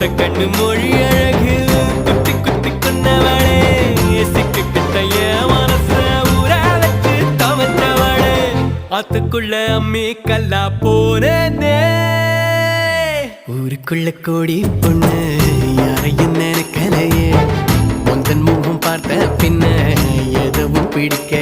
கண்ணு மொழி அழகு குத்தி குத்தி கொண்டவளே சிக்கிட்ட மனச ஊற வச்சு தவற்றவளே ஆத்துக்குள்ள அம்மி கல்லா போனே ஊருக்குள்ள கோடி பொண்ணு யாரையும் நினைக்கலையே உந்தன் முகம் பார்த்த பின்ன எதுவும் பிடிக்க